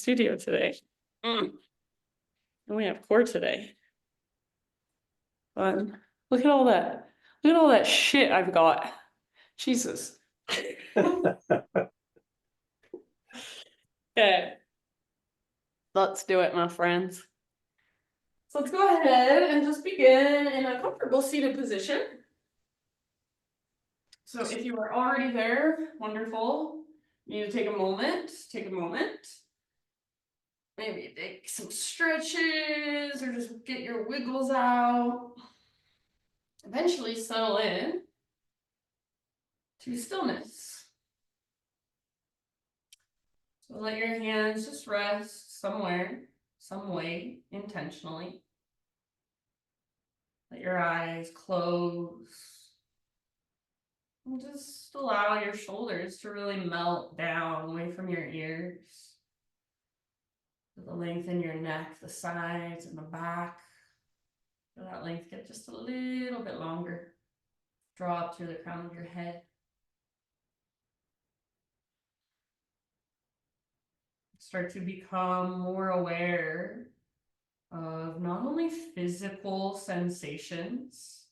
studio today. And we have core today. Fun. Look at all that. Look at all that shit I've got. Jesus. Okay. Let's do it, my friends. So let's go ahead and just begin in a comfortable seated position. So if you are already there, wonderful. You need to take a moment. Maybe take some stretches or just get your wiggles out. Eventually settle in to stillness. So let your hands just rest somewhere, some way, intentionally. Let your eyes close. And just allow your shoulders to really melt down away from your ears. The length in your neck, the sides and the back. Let that length get just a little bit longer. Draw up through the crown of your head. Start to become more aware of not only physical sensations,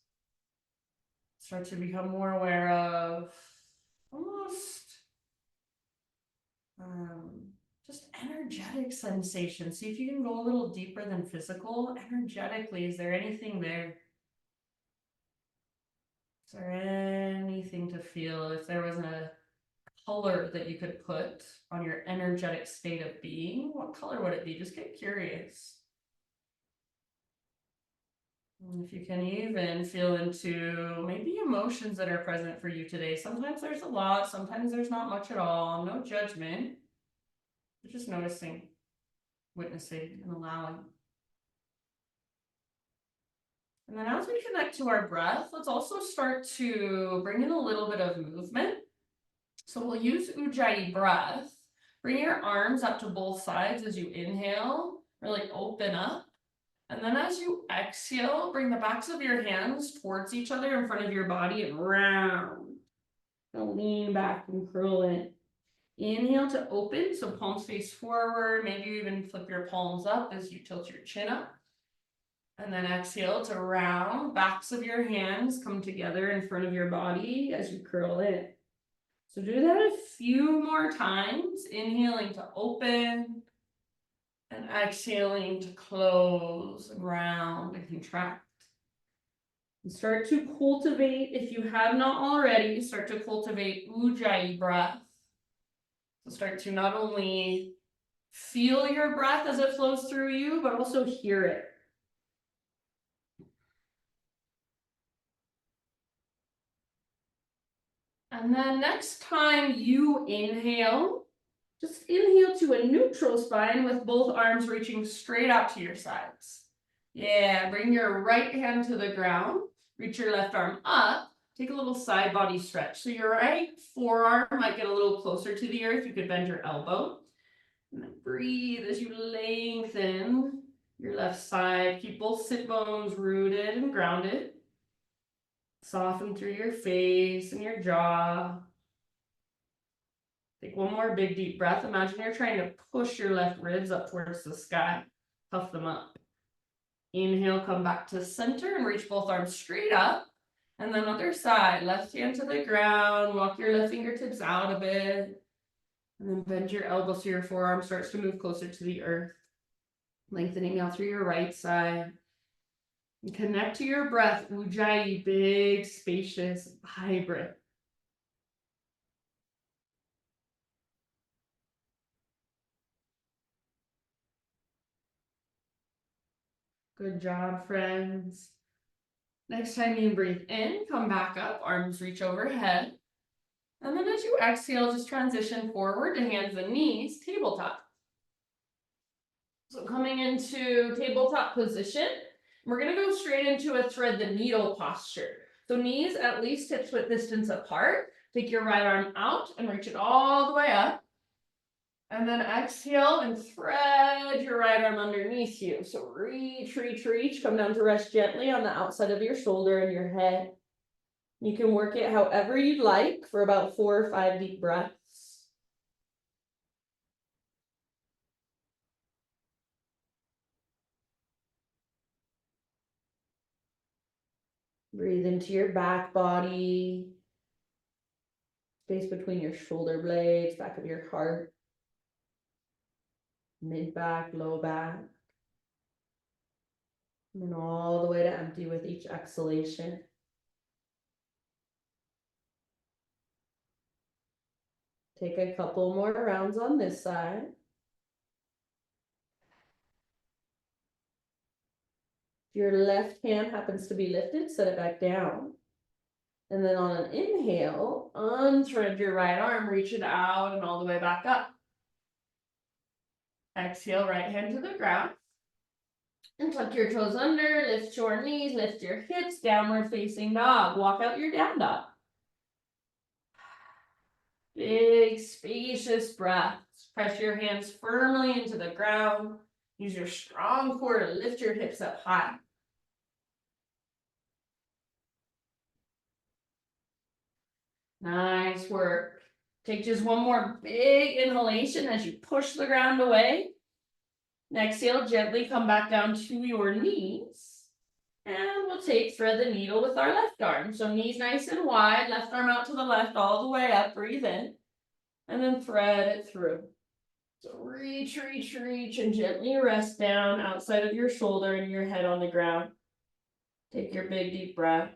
start to become more aware of almost just energetic sensations. See if you can go a little deeper than physical. Energetically, is there anything there? Is there anything to feel? If there was a color that you could put on your energetic state of being, what color would it be? Just get curious. And if you can even feel into maybe emotions that are present for you today. Sometimes there's a lot, sometimes there's not much at all. No judgment. But just noticing, witnessing, and allowing. And then as we connect to our breath, let's also start to bring in a little bit of movement. So we'll use Ujjayi breath. Bring your arms up to both sides as you inhale, really open up. And then as you exhale, bring the backs of your hands towards each other in front of your body and round. Now lean back and curl in. Inhale to open, so palms face forward. Maybe you even flip your palms up as you tilt your chin up. And then exhale to round. Backs of your hands come together in front of your body as you curl in. So do that a few more times. Inhaling to open. And exhaling to close and round and contract. And start to cultivate, if you have not already, start to cultivate Ujjayi breath. So start to not only feel your breath as it flows through you, but also hear it. And then next time you inhale, just inhale to a neutral spine with both arms reaching straight out to your sides. Yeah, bring your right hand to the ground. Reach your left arm up. Take a little side body stretch. So your right forearm might get a little closer to the earth. You could bend your elbow. And then breathe as you lengthen your left side. Keep both sit bones rooted and grounded. Soften through your face and your jaw. Take one more big deep breath. Imagine you're trying to push your left ribs up towards the sky. Puff them up. Inhale, come back to center and reach both arms straight up. And then other side, left hand to the ground. Walk your left fingertips out a bit. And then bend your elbows so your forearm starts to move closer to the earth. Lengthening out through your right side. And connect to your breath. Ujjayi, big, spacious, vibrant. Good job, friends. Next time you breathe in, come back up, arms reach overhead. And then as you exhale, just transition forward to hands and knees, tabletop. So coming into tabletop position, we're going to go straight into a thread the needle posture. So knees at least hip width distance apart. Take your right arm out and reach it all the way up. And then exhale and thread your right arm underneath you. So reach, reach, reach. Come down to rest gently on the outside of your shoulder and your head. You can work it however you'd like for about 4 or 5 deep breaths. Breathe into your back body. Space between your shoulder blades, back of your heart. Mid back, low back. And then all the way to empty with each exhalation. Take a couple more rounds on this side. If your left hand happens to be lifted, set it back down. And then on an inhale, unthread your right arm, reach it out and all the way back up. Exhale, right hand to the ground. And tuck your toes under, lift your knees, lift your hips, downward facing dog. Walk out your down dog. Big, spacious breaths. Press your hands firmly into the ground. Use your strong core to lift your hips up high. Nice work. Take just one more big inhalation as you push the ground away. Exhale, gently come back down to your knees. And we'll thread the needle with our left arm. So knees nice and wide, left arm out to the left, all the way up, breathe in. And then thread it through. So reach, reach, reach, and gently rest down outside of your shoulder and your head on the ground. Take your big deep breaths.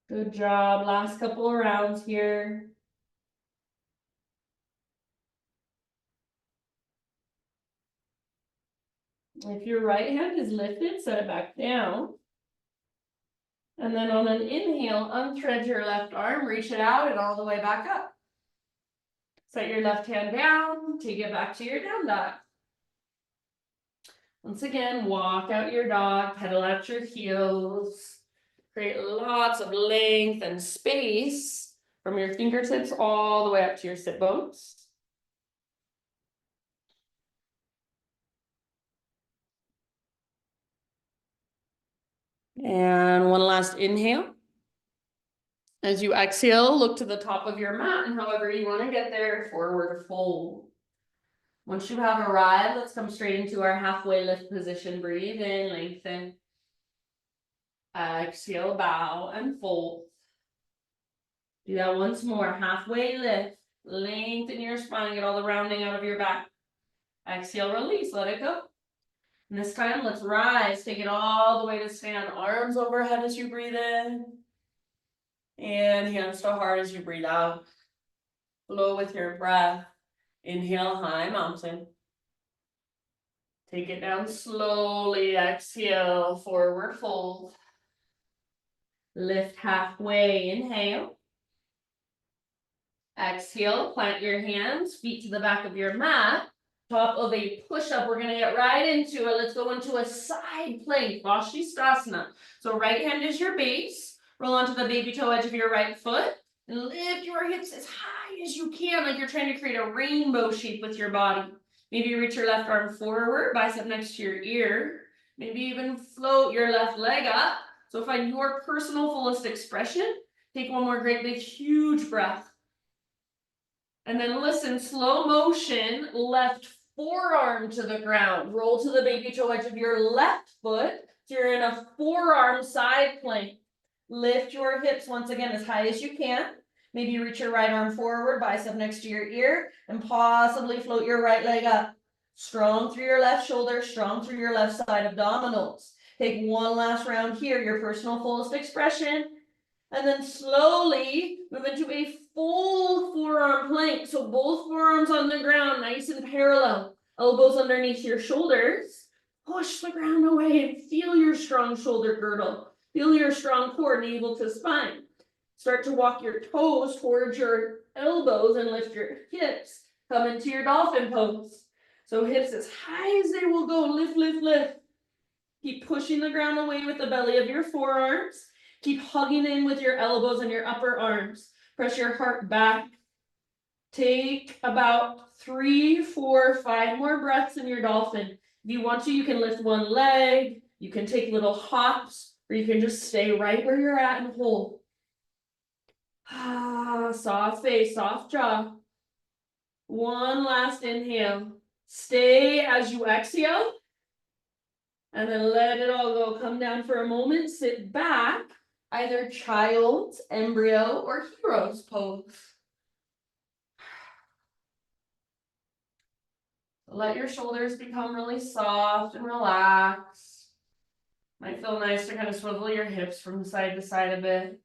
Good job. Last couple of rounds here. If your right hand is lifted, set it back down. And then on an inhale, unthread your left arm, reach it out and all the way back up. Set your left hand down, take it back to your down dog. Once again, walk out your dog, pedal out your heels. Create lots of length and space from your fingertips all the way up to your sit bones. And one last inhale. As you exhale, look to the top of your mat, and however you want to get there, forward fold. Once you have arrived, let's come straight into our halfway lift position. Breathe in, lengthen. Exhale, bow and fold. Do that once more. Halfway lift. Lengthen your spine, get all the rounding out of your back. Exhale, release, let it go. And this time, let's rise. Take it all the way to stand. Arms overhead as you breathe in. And hands to heart as you breathe out. Flow with your breath. Inhale, high mountain. Take it down slowly. Exhale, forward fold. Lift halfway. Inhale. Exhale, plant your hands, feet to the back of your mat. Top of a push-up, we're gonna get right into it. Let's go into a side plank, Vashisthasana. So right hand is your base. Roll onto the baby toe edge of your right foot. And lift your hips as high as you can, like you're trying to create a rainbow shape with your body. Maybe reach your left arm forward, bicep next to your ear. Maybe even float your left leg up. So find your personal fullest expression. Take one more great big huge breath. And then listen, slow motion, left forearm to the ground. Roll to the baby toe edge of your left foot. So you're in a forearm side plank. Lift your hips once again as high as you can. Maybe reach your right arm forward, bicep next to your ear, and possibly float your right leg up. Strong through your left shoulder, strong through your left side abdominals. Take one last round here, your personal fullest expression. And then slowly move into a full forearm plank. So both forearms on the ground, nice and parallel. Elbows underneath your shoulders. Push the ground away and feel your strong shoulder girdle. Feel your strong core, navel to spine. Start to walk your toes towards your elbows and lift your hips. Come into your dolphin pose. So hips as high as they will go. Lift, lift, lift. Keep pushing the ground away with the belly of your forearms. Keep hugging in with your elbows and your upper arms. Press your heart back. Take about 3, 4, 5 more breaths in your dolphin. If you want to, you can lift one leg, you can take little hops, or you can just stay right where you're at and hold. Soft face, soft jaw. One last inhale. Stay as you exhale. And then let it all go. Come down for a moment, sit back, either child's, embryo, or hero's pose. Let your shoulders become really soft and relaxed. Might feel nice to kind of swivel your hips from side to side a bit.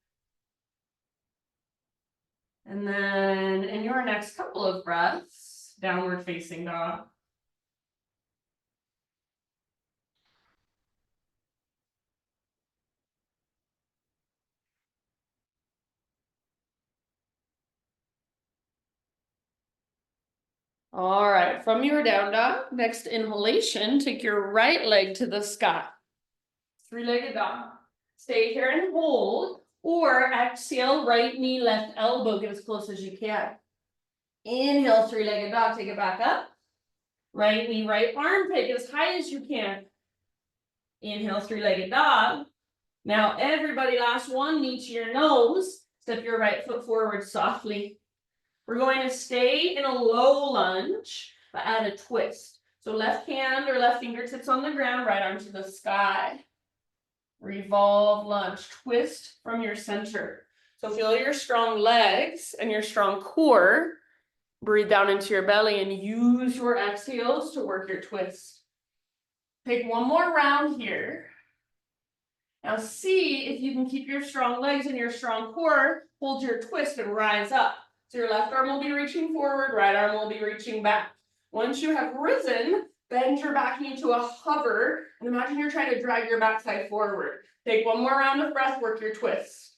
And then in your next couple of breaths, downward facing dog. All right, from your down dog, next inhalation, take your right leg to the sky. Three-legged dog. Stay here and hold, or exhale, right knee, left elbow, get as close as you can. Inhale, three-legged dog, take it back up. Right knee, right armpit, get as high as you can. Inhale, three-legged dog. Now everybody, last one, knee to your nose. Step your right foot forward softly. We're going to stay in a low lunge, but add a twist. So left hand or left fingertips on the ground, right arm to the sky. Revolve lunge, twist from your center. So feel your strong legs and your strong core. Breathe down into your belly and use your exhales to work your twist. Take one more round here. Now see if you can keep your strong legs and your strong core, hold your twist and rise up. So your left arm will be reaching forward, right arm will be reaching back. Once you have risen, bend your back knee to a hover, and imagine you're trying to drag your backside forward. Take one more round of breath, work your twist.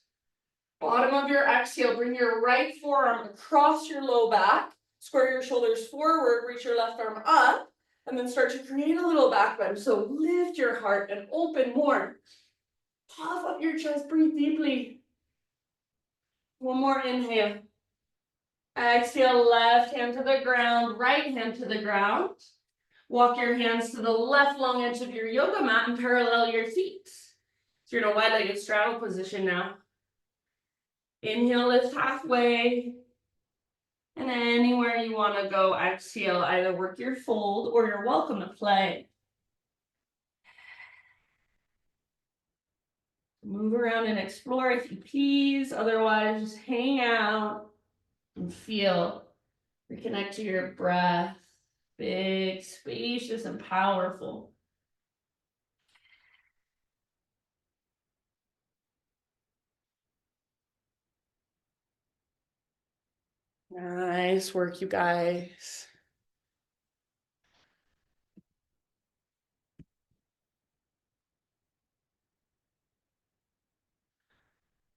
Bottom of your exhale, bring your right forearm across your low back, square your shoulders forward, reach your left arm up, and then start to create a little back bend. So lift your heart and open more. Puff up your chest, breathe deeply. One more inhale. Exhale, left hand to the ground, right hand to the ground. Walk your hands to the left long edge of your yoga mat and parallel your feet. So you're in a wide-legged straddle position now. Inhale, lift halfway. And anywhere you want to go, exhale, either work your fold or you're welcome to play. Move around and explore if you please. Otherwise, just hang out and feel. Reconnect to your breath. Big, spacious, and powerful. Nice work, you guys.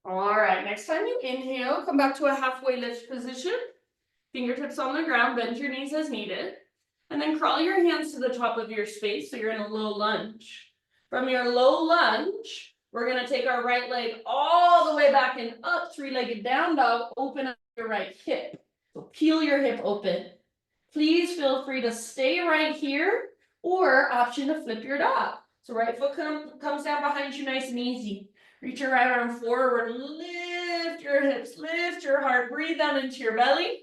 All right, next time you inhale, come back to a halfway lift position. Fingertips on the ground, bend your knees as needed. And then crawl your hands to the top of your space so you're in a low lunge. From your low lunge, we're going to take our right leg all the way back and up, three-legged down dog, open up your right hip. So peel your hip open. Please feel free to stay right here or option to flip your dog. So right foot comes down behind you nice and easy. Reach your right arm forward, lift your hips, lift your heart, breathe down into your belly.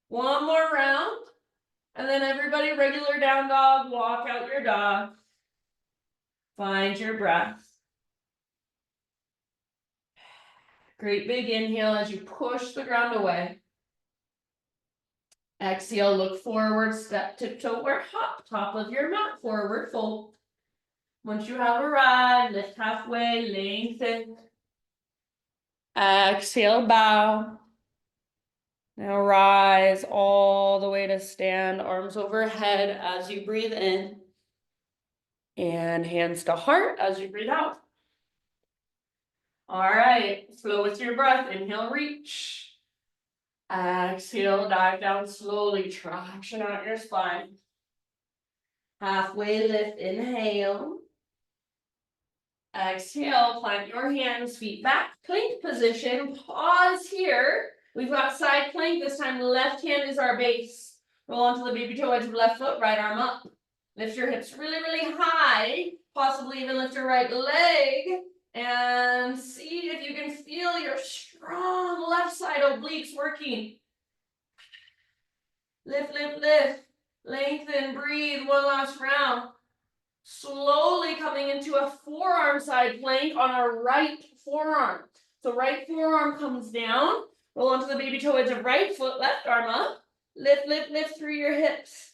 One more round. And then everybody, regular down dog, walk out your dog. Find your breath. Great big inhale as you push the ground away. Exhale, look forward, step tiptoe or hop, top of your mat, forward fold. Once you have arrived, lift halfway, lengthen. Exhale, bow. Now rise all the way to stand, arms overhead as you breathe in. And hands to heart as you breathe out. All right, flow with your breath. Inhale, reach. Exhale, dive down slowly, traction out your spine. Halfway lift, inhale. Exhale, plant your hands, feet back, plank position. Pause here. We've got side plank. This time, left hand is our base. Roll onto the baby toe edge of left foot, right arm up. Lift your hips really, really high. Possibly even lift your right leg. And see if you can feel your strong left side obliques working. Lift, lift, lift. Lengthen, breathe. One last round. Slowly coming into a forearm side plank on our right forearm. So right forearm comes down. Roll onto the baby toe edge of right foot, left arm up. Lift, lift, lift through your hips.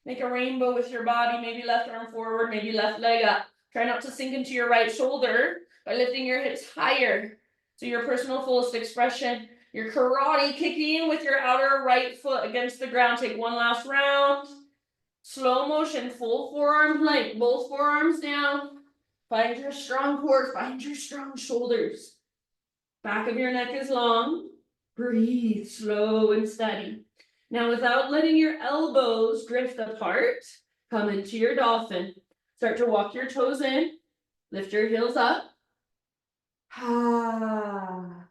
Make a rainbow with your body. Maybe left arm forward, maybe left leg up. Try not to sink into your right shoulder by lifting your hips higher. So your personal fullest expression. Your karate kicking with your outer right foot against the ground. Take one last round. Slow motion, full forearm plank, both forearms down. Find your strong core, find your strong shoulders. Back of your neck is long. Breathe slow and steady. Now, without letting your elbows drift apart, come into your dolphin. Start to walk your toes in. Lift your heels up. Hang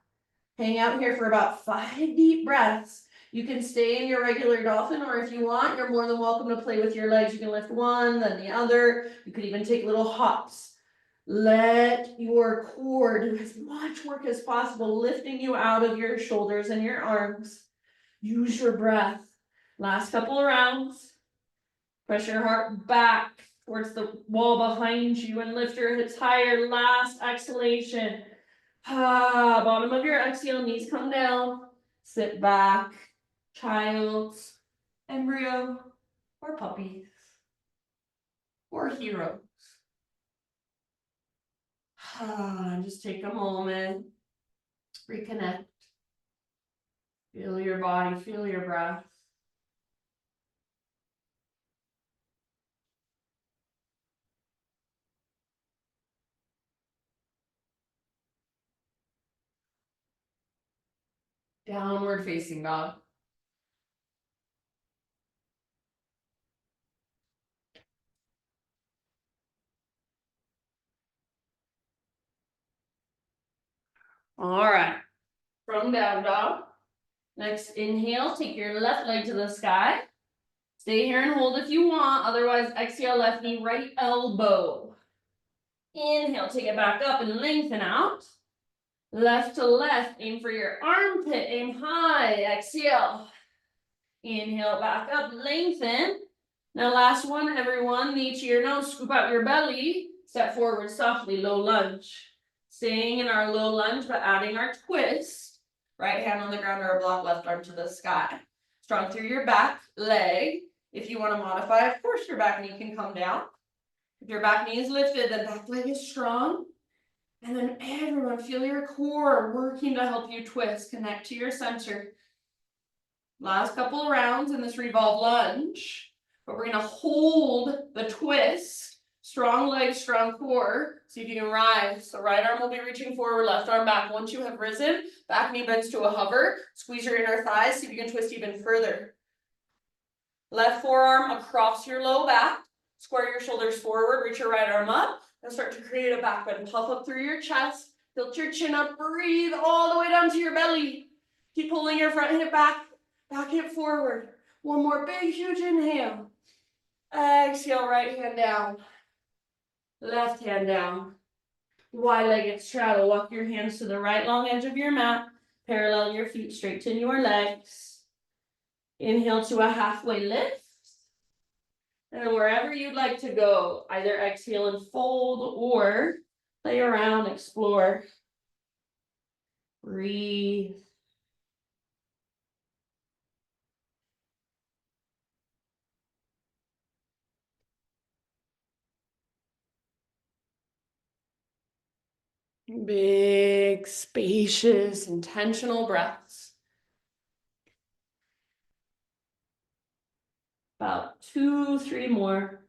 out here for about 5 deep breaths. You can stay in your regular dolphin, or if you want, you're more than welcome to play with your legs. You can lift one, then the other. You could even take little hops. Let your core do as much work as possible, lifting you out of your shoulders and your arms. Use your breath. Last couple of rounds. Press your heart back towards the wall behind you and lift your hips higher. Last exhalation. Bottom of your exhale, knees come down. Sit back. Child's, embryo, or puppies, or heroes. Just take a moment, reconnect, feel your body, feel your breath. Downward facing dog. All right, from down dog. Next inhale, take your left leg to the sky. Stay here and hold if you want, otherwise exhale, left knee, right elbow. Inhale, take it back up and lengthen out. Left to left, aim for your armpit, aim high, exhale. Inhale, back up, lengthen. Now last one, everyone, knee to your nose, scoop out your belly, step forward softly, low lunge. Staying in our low lunge, but adding our twist. Right hand on the ground or a block, left arm to the sky. Strong through your back leg. If you want to modify, of course, your back knee can come down. If your back knee is lifted, then back leg is strong. And then everyone, feel your core working to help you twist, connect to your center. Last couple of rounds in this revolve lunge, but we're gonna hold the twist, strong legs, strong core. See if you can rise. So right arm will be reaching forward, left arm back. Once you have risen, back knee bends to a hover, squeeze your inner thighs, see if you can twist even further. Left forearm across your low back, square your shoulders forward, reach your right arm up, and start to create a back bend. Puff up through your chest, tilt your chin up, breathe all the way down to your belly. Keep pulling your front hip back. Back hip forward. One more big, huge inhale. Exhale, right hand down. Left hand down. Wide-legged straddle. Walk your hands to the right long edge of your mat. Parallel your feet, straighten your legs. Inhale to a halfway lift. And then wherever you'd like to go, either exhale and fold or play around, explore. Breathe. Big, spacious, intentional breaths. About 2, 3 more.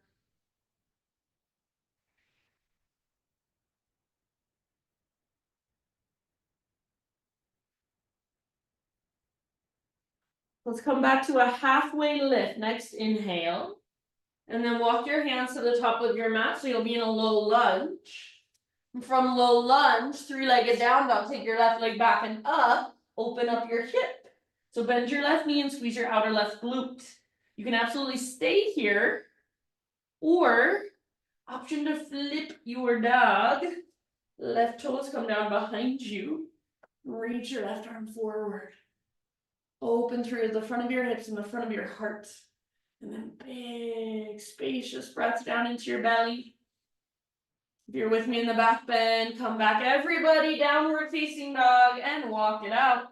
Let's come back to a halfway lift. Next inhale. And then walk your hands to the top of your mat so you'll be in a low lunge. From low lunge, 3-legged down dog, take your left leg back and up. open up your hip. So bend your left knee and squeeze your outer left glute. You can absolutely stay here, or option to flip your dog. Left toes come down behind you. Reach your left arm forward. Open through the front of your hips and the front of your heart. And then big, spacious breaths down into your belly. If you're with me in the back bend, come back, everybody, downward facing dog, and walk it out.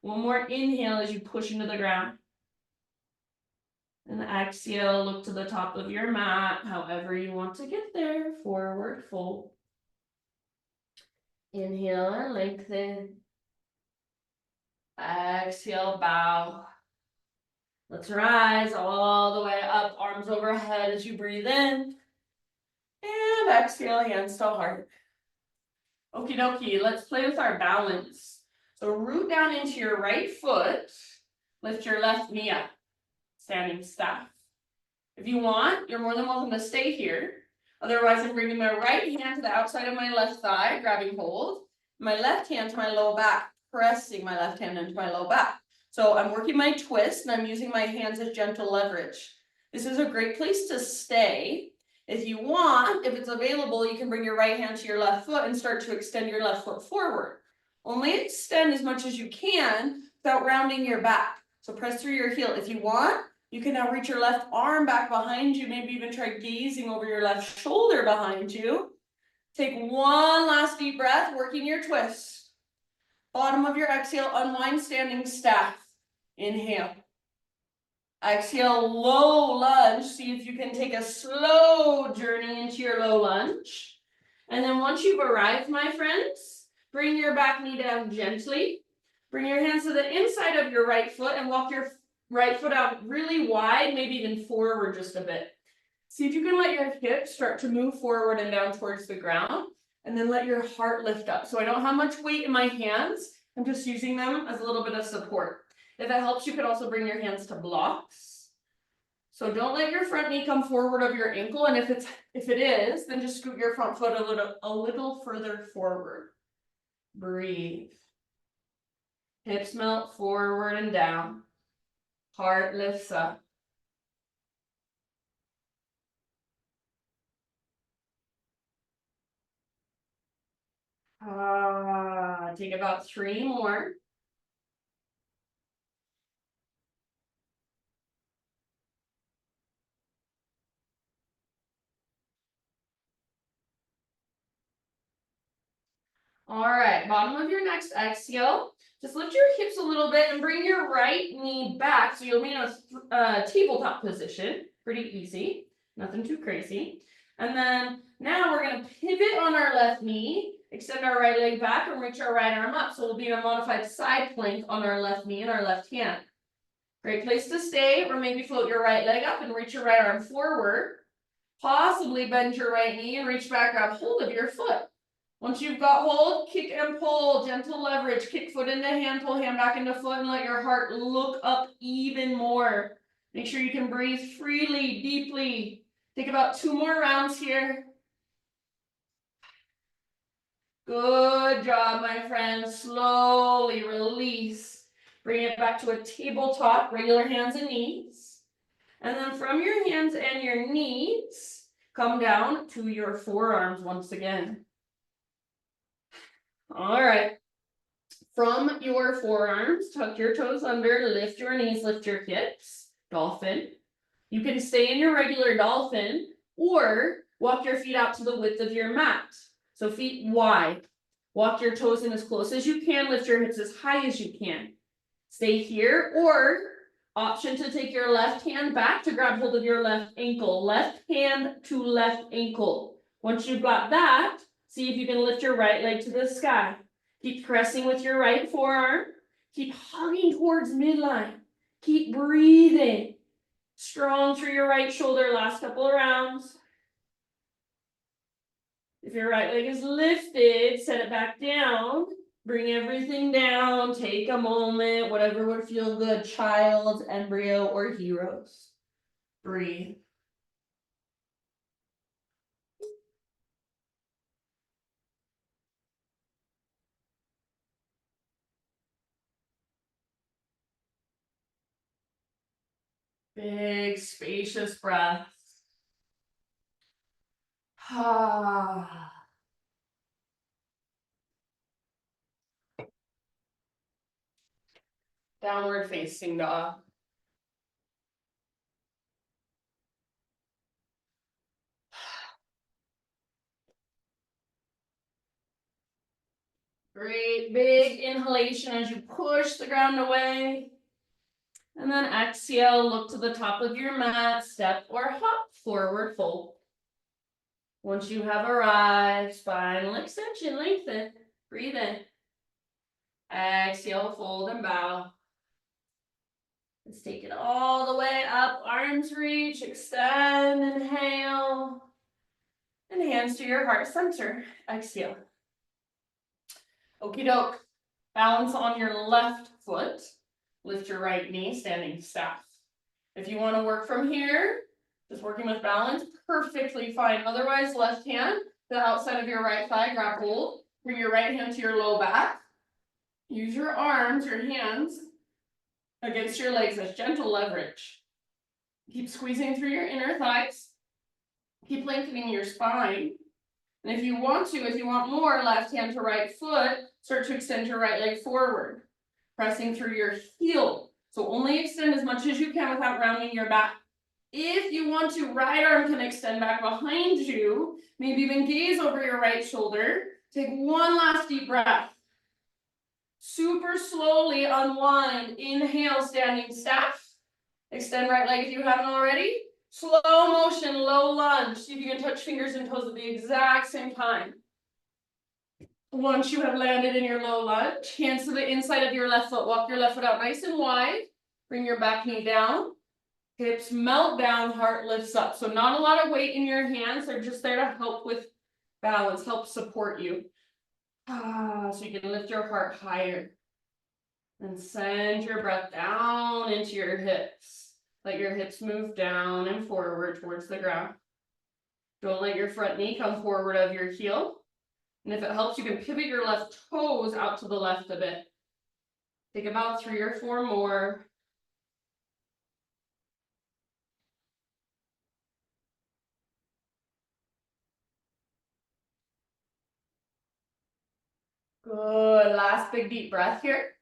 One more inhale as you push into the ground. And exhale, look to the top of your mat, however you want to get there. Forward fold. Inhale and lengthen. Exhale, bow. Let's rise all the way up, arms overhead as you breathe in. And exhale, hands to heart. Okie dokie, let's play with our balance. So root down into your right foot, lift your left knee up, standing staff. If you want, you're more than welcome to stay here. Otherwise, I'm bringing my right hand to the outside of my left thigh, grabbing hold. My left hand to my low back, pressing my left hand into my low back. So I'm working my twist and I'm using my hands as gentle leverage. This is a great place to stay. If you want, if it's available, you can bring your right hand to your left foot and start to extend your left foot forward. Only extend as much as you can without rounding your back. So press through your heel. If you want, you can now reach your left arm back behind you, maybe even try gazing over your left shoulder behind you. Take one last deep breath, working your twist. Bottom of your exhale, unwind standing staff. Inhale. Exhale, low lunge. See if you can take a slow journey into your low lunge. And then once you've arrived, my friends, bring your back knee down gently. Bring your hands to the inside of your right foot and walk your right foot out really wide, maybe even forward just a bit. See if you can let your hips start to move forward and down towards the ground, and then let your heart lift up. So I don't have much weight in my hands. I'm just using them as a little bit of support. If it helps, you could also bring your hands to blocks. So don't let your front knee come forward of your ankle, and if it is, then just scoot your front foot a little further forward. Breathe. Hips melt forward and down. Heart lifts up. Take about 3 more. All right, bottom of your next exhale. Just lift your hips a little bit and bring your right knee back. So you'll be in a tabletop position. Pretty easy, nothing too crazy. And then now we're gonna pivot on our left knee, extend our right leg back and reach our right arm up. So we'll be in a modified side plank on our left knee and our left hand. Great place to stay, or maybe float your right leg up and reach your right arm forward. Possibly bend your right knee and reach back, grab hold of your foot. Once you've got hold, kick and pull, gentle leverage, kick foot into hand, pull hand back into foot, and let your heart look up even more. Make sure you can breathe freely, deeply. Take about 2 more rounds here. Good job, my friends. Slowly release. Bring it back to a tabletop, regular hands and knees. And then from your hands and your knees, come down to your forearms once again. All right. From your forearms, tuck your toes under, lift your knees, lift your hips. Dolphin. You can stay in your regular dolphin or walk your feet out to the width of your mat. So feet wide. Walk your toes in as close as you can, lift your hips as high as you can. Stay here, or option to take your left hand back to grab hold of your left ankle. Left hand to left ankle. Once you've got that, see if you can lift your right leg to the sky. Keep pressing with your right forearm. Keep hugging towards midline. Keep breathing. Strong through your right shoulder, last couple of rounds. If your right leg is lifted, set it back down. Bring everything down. Take a moment, whatever would feel good, child, embryo, or heroes. Breathe. Big, spacious breath. Downward facing dog. Great, big inhalation as you push the ground away. And then exhale, look to the top of your mat, step or hop, forward fold. Once you have arrived, spinal extension, lengthen, breathe in. Exhale, fold and bow. Let's take it all the way up, arms reach, extend, inhale. And hands to your heart center, exhale. Okie doke, balance on your left foot. Lift your right knee, standing staff. If you want to work from here, just working with balance, perfectly fine. Otherwise, left hand, the outside of your right thigh, grab hold. Bring your right hand to your low back. Use your arms, your hands, against your legs as gentle leverage. Keep squeezing through your inner thighs. Keep lengthening your spine. And if you want more, left hand to right foot, start to extend your right leg forward. Pressing through your heel. So only extend as much as you can without rounding your back. If you want to, right arm can extend back behind you. Maybe even gaze over your right shoulder. Take one last deep breath. Super slowly unwind. Inhale, standing staff. Extend right leg if you haven't already. Slow motion, low lunge. See if you can touch fingers and toes at the exact same time. Once you have landed in your low lunge, hands to the inside of your left foot. Walk your left foot out nice and wide. Bring your back knee down. Hips melt down, heart lifts up. So not a lot of weight in your hands. They're just there to help with balance, help support you. So you can lift your heart higher. And send your breath down into your hips. Let your hips move down and forward towards the ground. Don't let your front knee come forward of your heel. And if it helps, you can pivot your left toes out to the left a bit. Take about 3 or 4 more. Good. Last big deep breath here.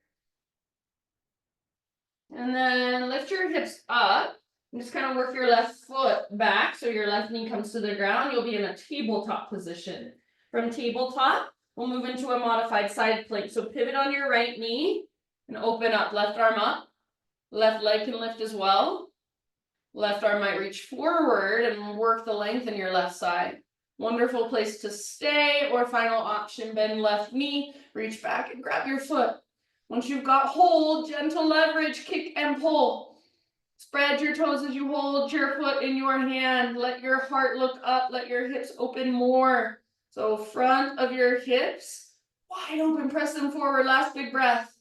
And then lift your hips up. And just kind of work your left foot back so your left knee comes to the ground. You'll be in a tabletop position. From tabletop, we'll move into a modified side plank. So pivot on your right knee and open up. Left arm up. Left leg can lift as well. Left arm might reach forward and work the length in your left side. Wonderful place to stay, or final option, bend left knee, reach back and grab your foot. Once you've got hold, gentle leverage, kick and pull. Spread your toes as you hold your foot in your hand. Let your heart look up, let your hips open more. So front of your hips, wide open, press them forward, last big breath.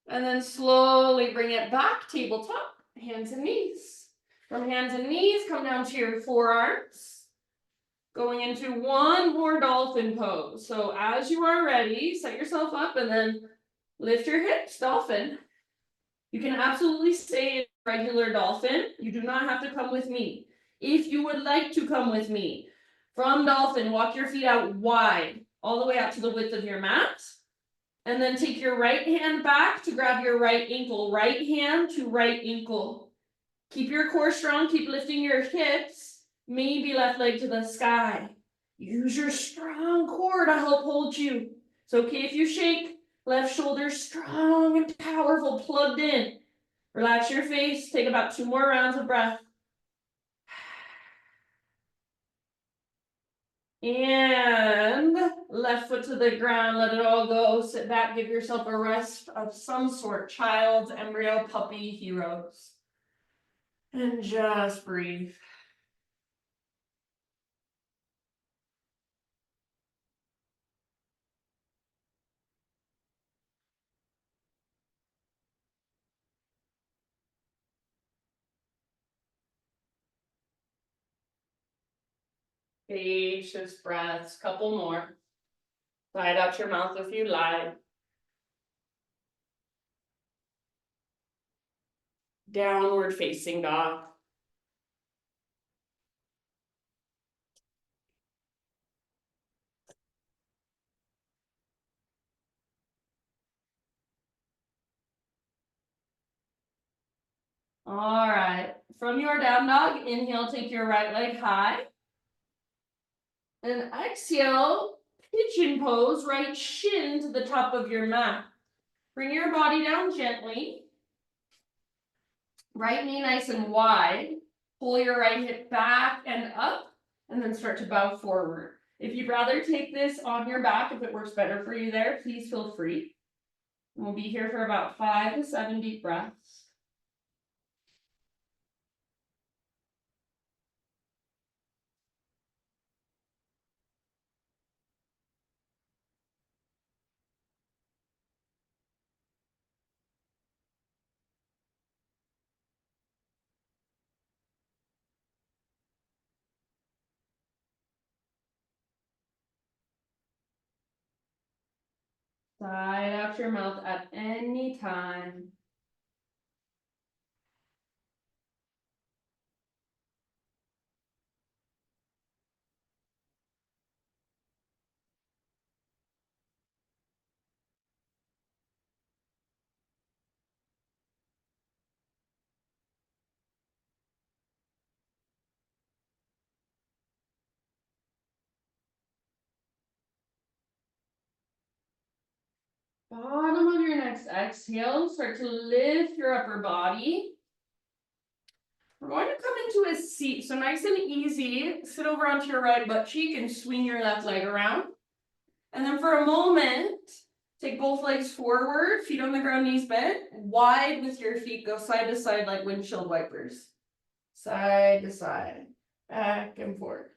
And then slowly bring it back, tabletop, hands and knees. From hands and knees, come down to your forearms. Going into one more dolphin pose. So as you are ready, set yourself up and then lift your hips, dolphin. You can absolutely stay in regular dolphin. You do not have to come with me. If you would like to come with me, from dolphin, walk your feet out wide, all the way out to the width of your mat. And then take your right hand back to grab your right ankle. Right hand to right ankle. Keep your core strong, keep lifting your hips. Maybe left leg to the sky. Use your strong core to help hold you. It's okay if you shake. Left shoulder strong and powerful, plugged in. Relax your face, take about 2 more rounds of breath. And left foot to the ground, let it all go. Sit back, give yourself a rest of some sort. Child, embryo, puppy, heroes. And just breathe. Spacious breaths, couple more. Slide out your mouth if you like. Downward facing dog. All right, from your down dog, inhale, take your right leg high. And exhale, pigeon pose, right shin to the top of your mat. Bring your body down gently. Right knee nice and wide. Pull your right hip back and up, and then start to bow forward. If you'd rather take this on your back, if it works better for you there, please feel free. And we'll be here for about 5 to 7 deep breaths. Side out your mouth at any time. Bottom of your next exhale, start to lift your upper body. We're going to come into a seat, so nice and easy. Sit over onto your right butt cheek and swing your left leg around. And then for a moment, take both legs forward, feet on the ground, knees bent, wide with your feet, go side to side like windshield wipers. Side to side, back and forth.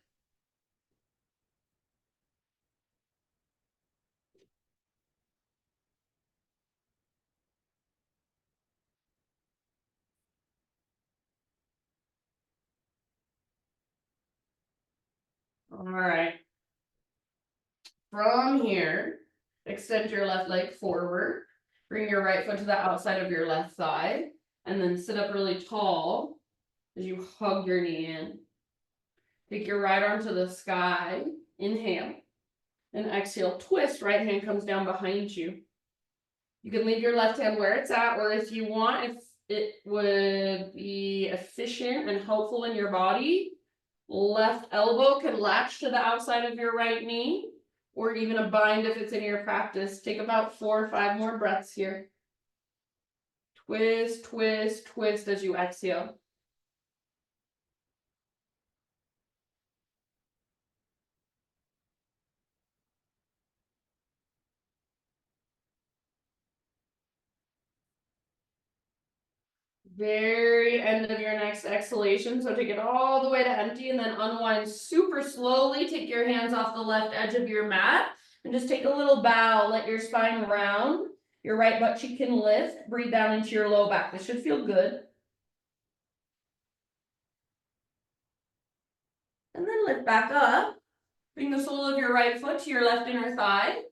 All right. From here, extend your left leg forward. Bring your right foot to the outside of your left thigh. And then sit up really tall as you hug your knee in. Take your right arm to the sky. Inhale. And exhale, twist. Right hand comes down behind you. You can leave your left hand where it's at, or if you want, if it would be efficient and helpful in your body, left elbow can latch to the outside of your right knee, or even a bind if it's in your practice. Take about 4 or 5 more breaths here. Twist, twist, twist as you exhale. Very end of your next exhalation. So take it all the way to empty and then unwind super slowly. Take your hands off the left edge of your mat and just take a little bow. Let your spine round. Your right butt cheek can lift. Breathe down into your low back. This should feel good. And then lift back up. Bring the sole of your right foot to your left inner thigh.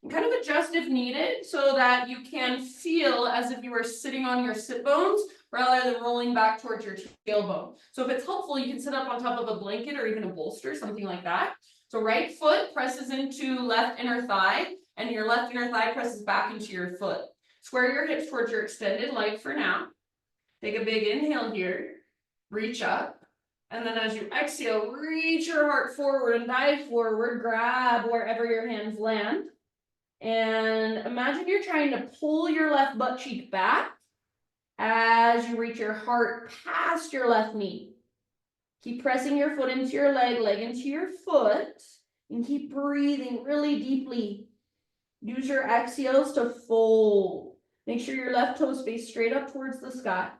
And kind of adjust if needed so that you can feel as if you were sitting on your sit bones rather than rolling back towards your tailbone. So if it's helpful, you can sit up on top of a blanket or even a bolster, something like that. So right foot presses into left inner thigh and your left inner thigh presses back into your foot. Square your hips towards your extended leg for now. Take a big inhale here. Reach up. And then as you exhale, reach your heart forward and dive forward. Grab wherever your hands land. And imagine you're trying to pull your left butt cheek back as you reach your heart past your left knee. Keep pressing your foot into your leg, leg into your foot, and keep breathing really deeply. Use your exhales to fold. Make sure your left toes face straight up towards the sky.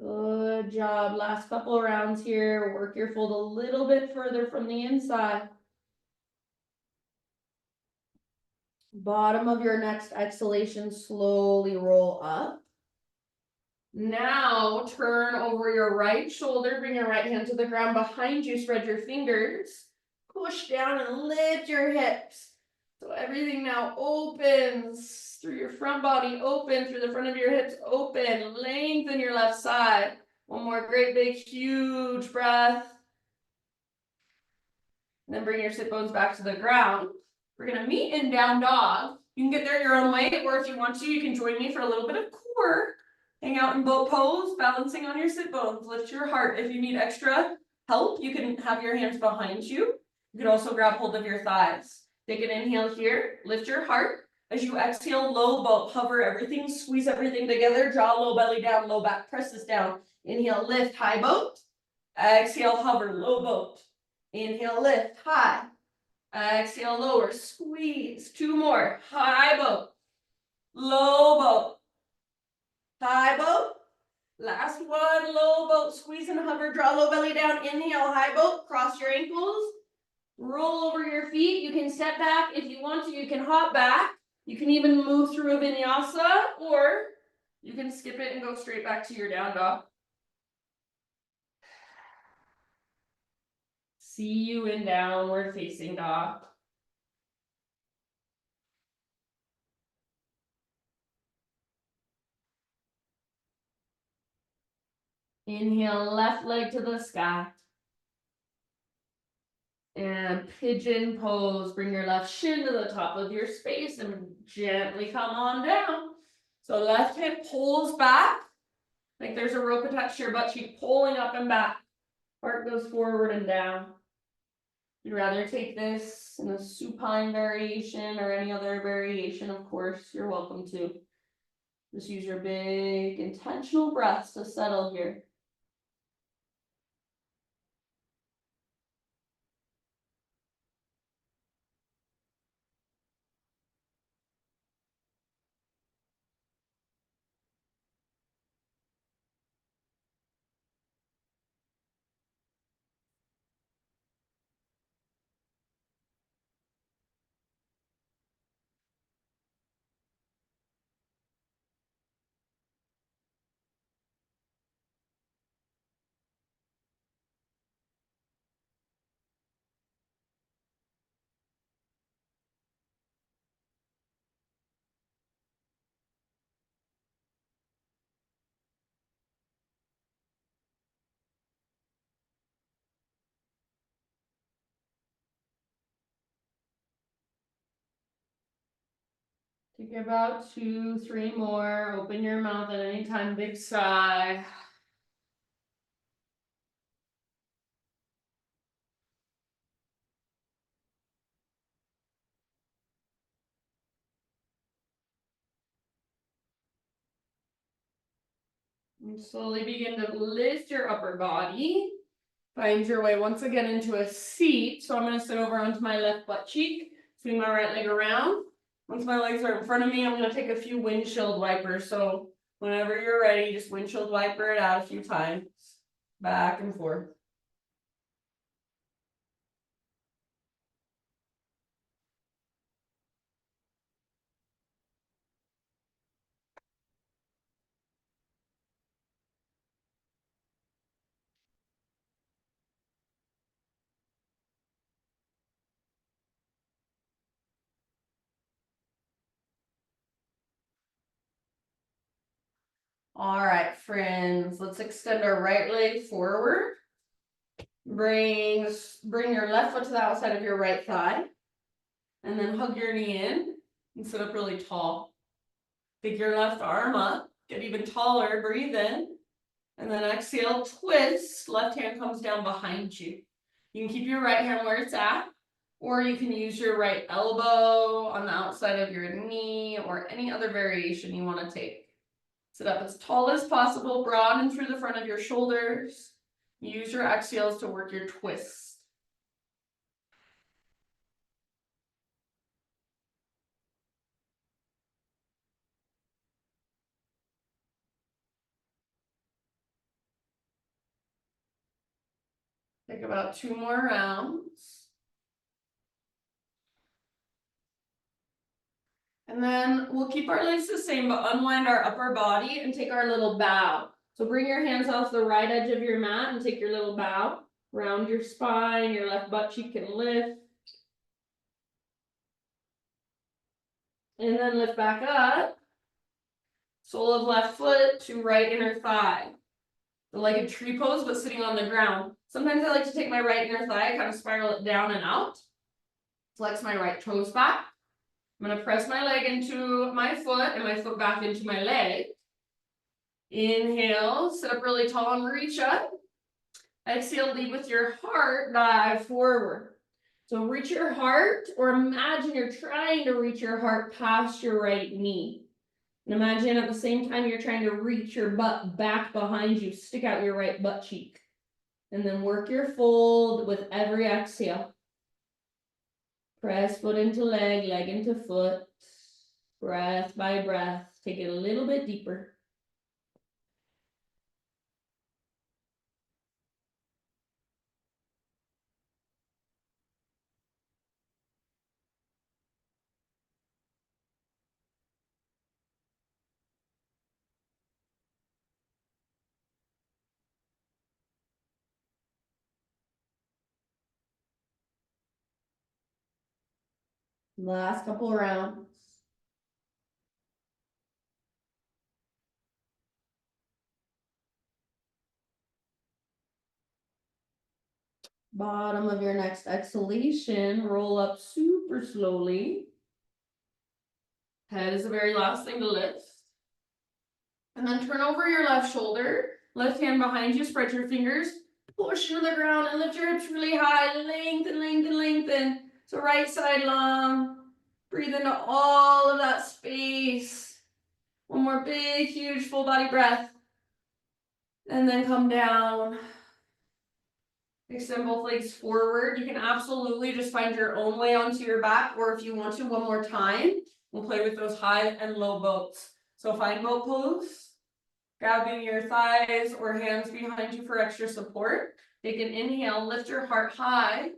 Good job. Last couple of rounds here. Work your fold a little bit further from the inside. Bottom of your next exhalation, slowly roll up. Now turn over your right shoulder, bring your right hand to the ground behind you, spread your fingers, push down and lift your hips. So everything now opens through your front body, open through the front of your hips, open, lengthen your left side. One more great big huge breath. And then bring your sit bones back to the ground. We're gonna meet in down dog. You can get there your own way, or if you want to, you can join me for a little bit of core. Hang out in boat pose, balancing on your sit bones. Lift your heart. If you need extra help, you can have your hands behind you. You can also grab hold of your thighs. Take an inhale here, lift your heart. As you exhale, low boat, hover everything, squeeze everything together, jaw low, belly down, low back, press this down. Inhale, lift, high boat. Exhale, hover, low boat. Inhale, lift, high. Exhale, lower, squeeze. Two more, high boat, low boat, high boat. Last one, low boat, squeeze and hover, draw low belly down, inhale, high boat, cross your ankles, roll over your feet. You can step back if you want to, you can hop back. You can even move through a vinyasa, or you can skip it and go straight back to your down dog. See you in downward facing dog. Inhale, left leg to the sky. And pigeon pose, bring your left shin to the top of your space and gently come on down. So left hip pulls back, like there's a rope attached to your butt cheek, pulling up and back. Heart goes forward and down. You'd rather take this in a supine variation or any other variation, of course, you're welcome to. Just use your big intentional breaths to settle here. Take about 2, 3 more. Open your mouth at any time, big sigh. And slowly begin to lift your upper body. Find your way once again into a seat. So I'm going to sit over onto my left butt cheek, swing my right leg around. Once my legs are in front of me, I'm going to take a few windshield wipers. So whenever you're ready, just windshield wiper it out a few times. Back and forth. All right, friends, let's extend our right leg forward. Bring your left foot to the outside of your right thigh. And then hug your knee in and sit up really tall. Pick your left arm up, get even taller, breathe in. And then exhale, twist, left hand comes down behind you. You can keep your right hand where it's at, or you can use your right elbow on the outside of your knee, or any other variation you want to take. Sit up as tall as possible, broaden through the front of your shoulders. Use your exhales to work your twist. Take about 2 more rounds. And then we'll keep our legs the same, but unwind our upper body and take our little bow. So bring your hands off the right edge of your mat and take your little bow. Round your spine, your left butt cheek can lift. And then lift back up. Sole of left foot to right inner thigh. Like a tree pose, but sitting on the ground. Sometimes I like to take my right inner thigh, kind of spiral it down and out. Flex my right toes back. I'm going to press my leg into my foot and my foot back into my leg. Inhale, sit up really tall and reach up. Exhale, lead with your heart, dive forward. So reach your heart, or imagine you're trying to reach your heart past your right knee. And imagine at the same time you're trying to reach your butt back behind you, stick out your right butt cheek. And then work your fold with every exhale. Press foot into leg, leg into foot. Breath by breath, take it a little bit deeper. Last couple rounds. Bottom of your next exhalation, roll up super slowly. Head is the very last thing to lift. And then turn over your left shoulder, left hand behind you, spread your fingers, push to the ground and lift your hips really high, lengthen, lengthen, lengthen. So right side long, breathe into all of that space. One more big, huge, full body breath. And then come down. Extend both legs forward. You can absolutely just find your own way onto your back, or if you want to, one more time, we'll play with those high and low boats. So find boat pose. Grabbing your thighs or hands behind you for extra support. Take an inhale, lift your heart high.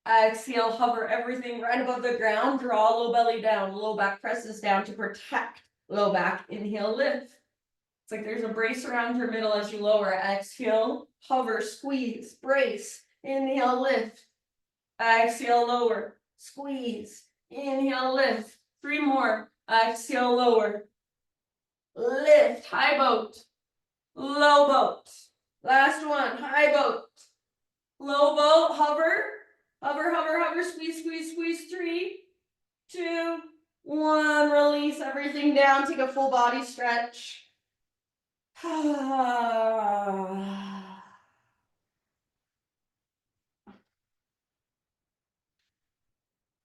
Exhale, hover everything right above the ground. Draw low belly down, low back presses down to protect low back. Inhale, lift. It's like there's a brace around your middle as you lower. Exhale, hover, squeeze, brace. Inhale, lift. Exhale, lower, squeeze. Inhale, lift. 3 more. Exhale, lower. Lift, high boat. Low boat. Last one, high boat. Low boat, hover. Hover, hover, hover, squeeze, squeeze, squeeze. 3, 2, 1. Release everything down. Take a full body stretch.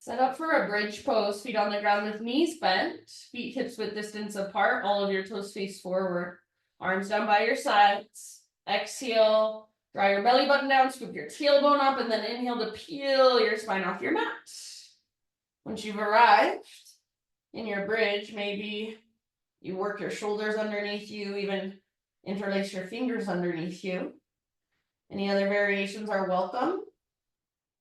Set up for a bridge pose, feet on the ground with knees bent, feet hips width distance apart, all of your toes face forward, arms down by your sides. Exhale, draw your belly button down, scoop your tailbone up, and then inhale to peel your spine off your mat. Once you've arrived in your bridge, maybe you work your shoulders underneath you, even interlace your fingers underneath you. Any other variations are welcome.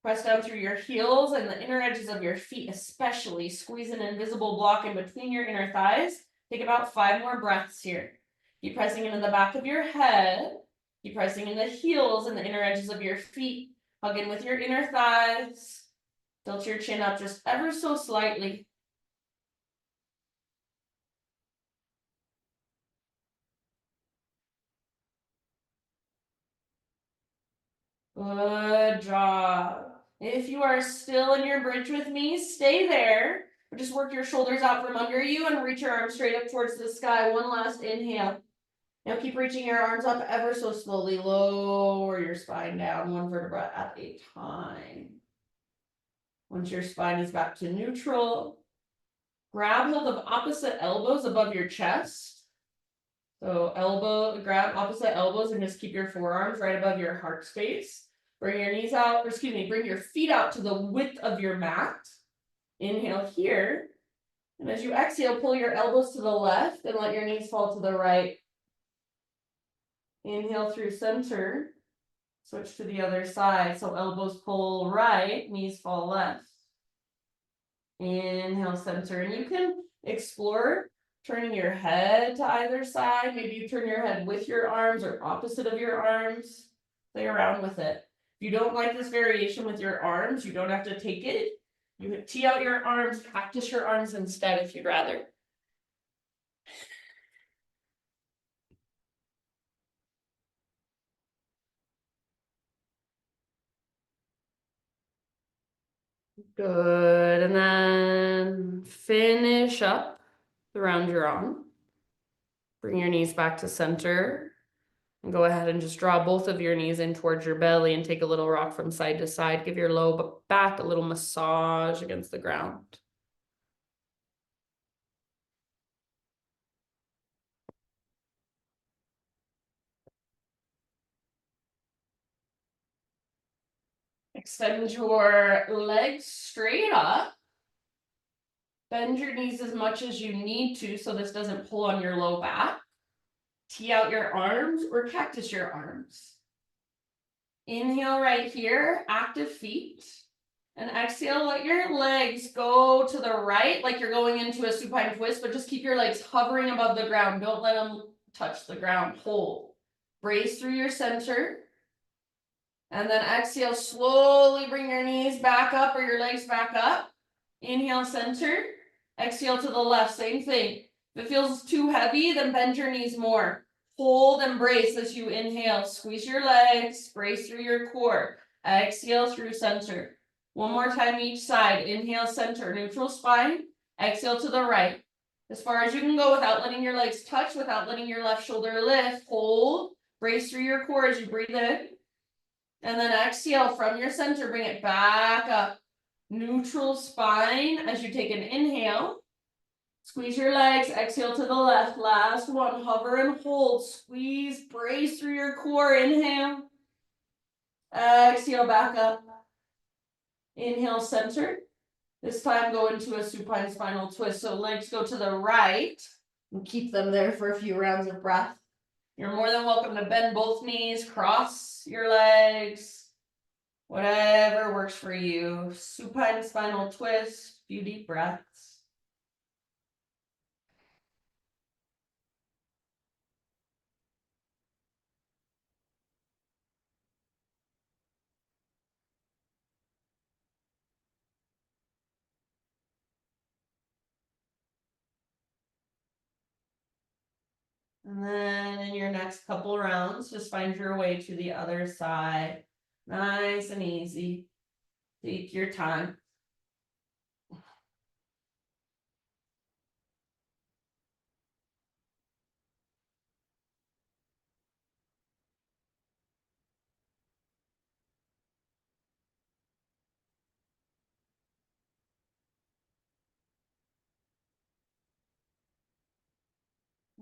Press down through your heels and the inner edges of your feet, especially. Squeeze an invisible block in between your inner thighs. Take about 5 more breaths here. Keep pressing into the back of your head. Keep pressing in the heels and the inner edges of your feet. Hug in with your inner thighs. Tilt your chin up just ever so slightly. Good job. If you are still in your bridge with me, stay there. Or just work your shoulders out from under you and reach your arms straight up towards the sky. One last inhale. Now keep reaching your arms up ever so slowly. Lower your spine down, 1 vertebra at a time. Once your spine is back to neutral, grab hold of opposite elbows above your chest. So grab opposite elbows and just keep your forearms right above your heart space. Bring your knees out, bring your feet out to the width of your mat. Inhale here. And as you exhale, pull your elbows to the left and let your knees fall to the right. Inhale through center. Switch to the other side. So elbows pull right, knees fall left. Inhale, center, and you can explore turning your head to either side. Maybe you turn your head with your arms or opposite of your arms. Play around with it. If you don't like this variation with your arms, you don't have to take it. You can tee out your arms, practice your arms instead if you'd rather. Good, and then finish up around your arm. Bring your knees back to center. And go ahead and just draw both of your knees in towards your belly and take a little rock from side to side. Give your low back a little massage against the ground. Extend your legs straight up. Bend your knees as much as you need to so this doesn't pull on your low back. Tee out your arms or cactus your arms. Inhale right here, active feet. And exhale, let your legs go to the right like you're going into a supine twist, but just keep your legs hovering above the ground. Don't let them touch the ground. Hold. Brace through your center. And then exhale, slowly bring your knees back up or your legs back up. Inhale, center. Exhale to the left, same thing. If it feels too heavy, then bend your knees more. Hold and brace as you inhale. Squeeze your legs, brace through your core. Exhale through center. One more time each side. Inhale, center, neutral spine. Exhale to the right. As far as you can go without letting your legs touch, without letting your left shoulder lift. Hold, brace through your core as you breathe in. And then exhale from your center, bring it back up. Neutral spine as you take an inhale. Squeeze your legs, exhale to the left. Last one, hover and hold. Squeeze, brace through your core. Inhale. Exhale, back up. Inhale, center. This time go into a supine spinal twist. So legs go to the right and keep them there for a few rounds of breath. You're more than welcome to bend both knees, cross your legs, whatever works for you. Supine spinal twist, few deep breaths. And then in your next couple rounds, just find your way to the other side. Nice and easy. Take your time.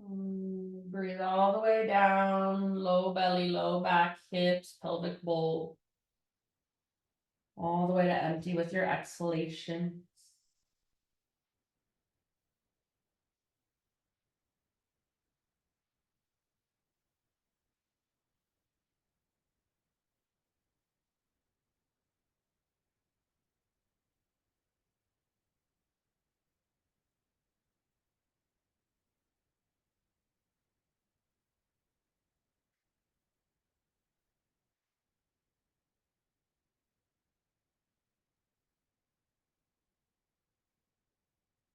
Breathe all the way down, low belly, low back, hips, pelvic bowl. All the way to empty with your exhalations.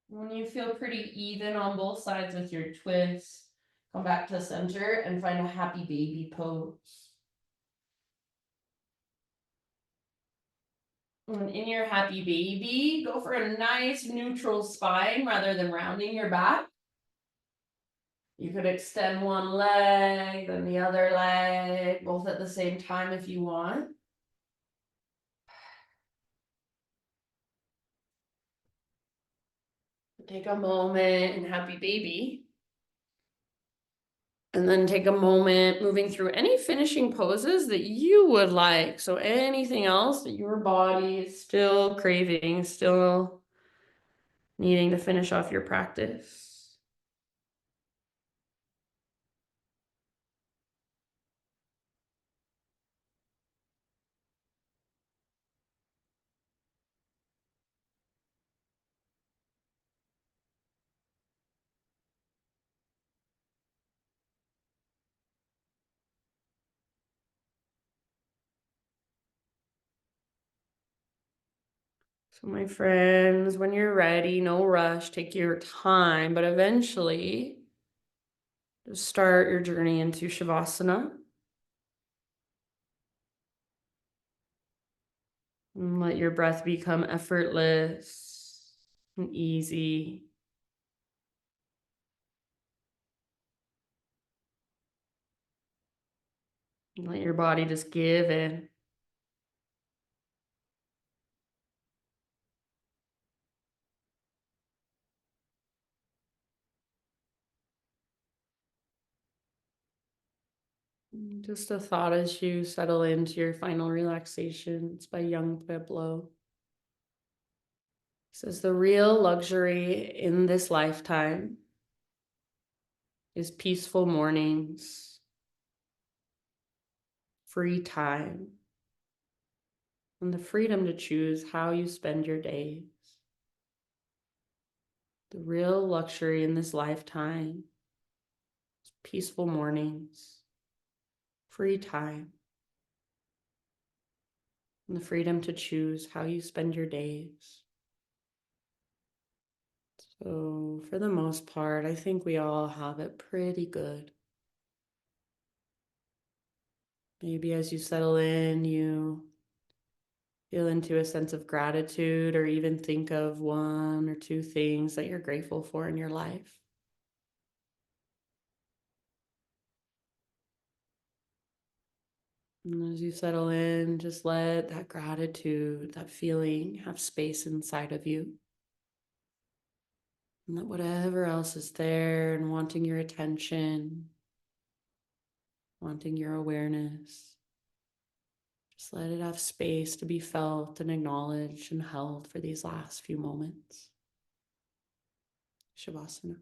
When you feel pretty even on both sides with your twist, come back to center and find a happy baby pose. And in your happy baby, go for a nice neutral spine rather than rounding your back. You could extend one leg, then the other leg, both at the same time if you want. Take a moment in happy baby. And then take a moment moving through any finishing poses that you would like. So anything else that your body is still craving, still needing to finish off your practice. So, my friends, when you're ready, no rush, take your time, but eventually just start your journey into Shavasana. And let your breath become effortless and easy. And let your body just give in. Just a thought as you settle into your final relaxation. It's by young Pueblo. It says the real luxury in this lifetime is peaceful mornings, free time, and the freedom to choose how you spend your days. The real luxury in this lifetime is peaceful mornings, free time, and the freedom to choose how you spend your days. So, for the most part, I think we all have it pretty good. Maybe as you settle in, you feel into a sense of gratitude, or even think of one or two things that you're grateful for in your life. And as you settle in, just let that gratitude, that feeling, have space inside of you. And let whatever else is there and wanting your attention, wanting your awareness, just let it have space to be felt and acknowledged and held for these last few moments. Shavasana.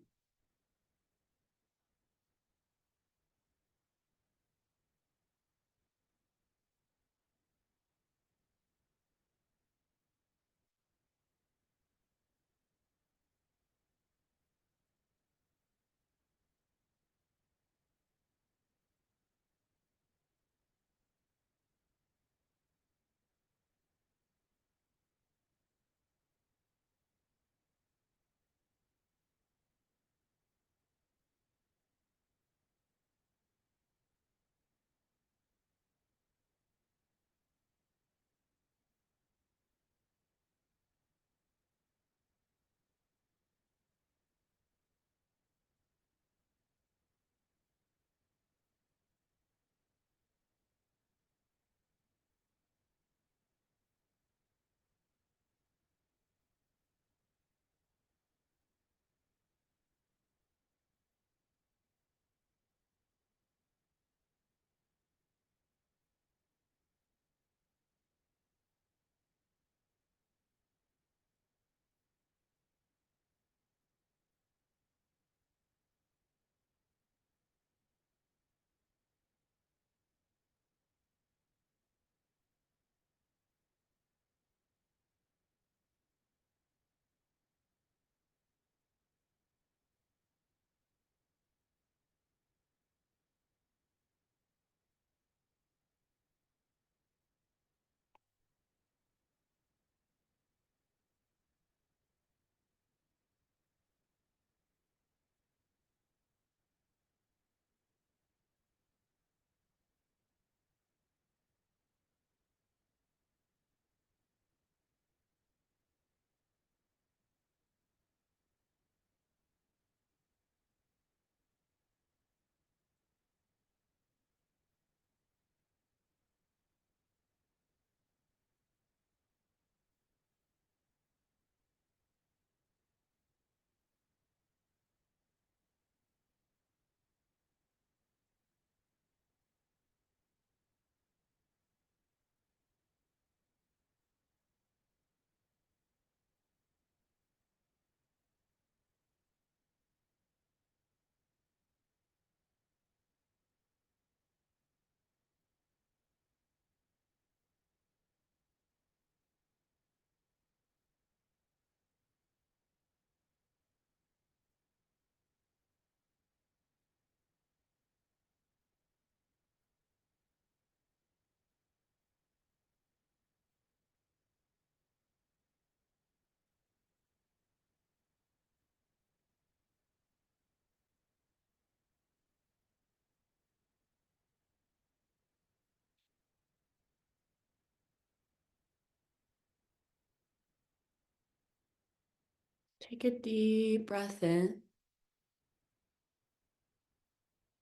Take a deep breath in.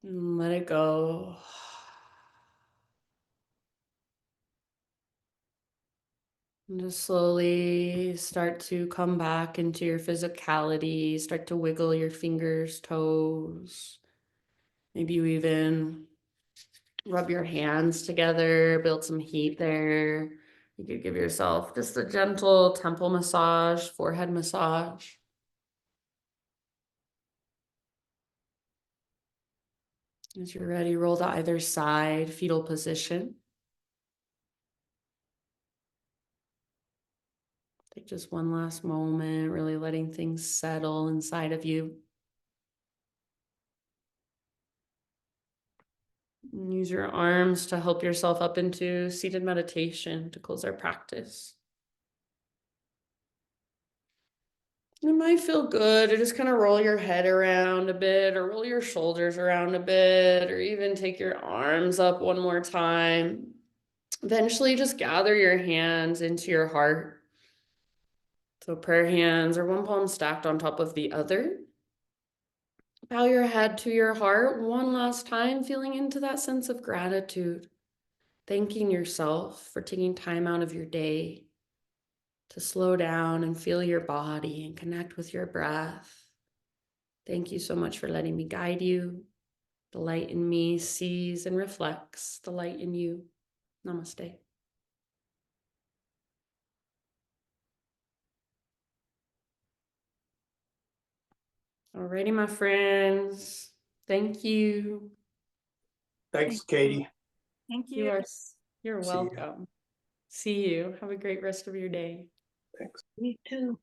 And let it go. And just slowly start to come back into your physicality. Start to wiggle your fingers, toes. Maybe you even rub your hands together, build some heat there. You could give yourself just a gentle temple massage, forehead massage. As you're ready, roll to either side, fetal position. Take just one last moment, really letting things settle inside of you. And use your arms to help yourself up into seated meditation to close our practice. It might feel good to just kind of roll your head around a bit or roll your shoulders around a bit or even take your arms up one more time. Eventually, just gather your hands into your heart. So prayer hands are one palm stacked on top of the other. Bow your head to your heart one last time, feeling into that sense of gratitude. Thanking yourself for taking time out of your day to slow down and feel your body and connect with your breath. Thank you so much for letting me guide you. The light in me sees and reflects the light in you. Namaste. Alrighty, my friends. Thank you. Thanks, Katie. Thank you. You're See you. welcome. See you. Have a great rest of your day. Thanks. You too.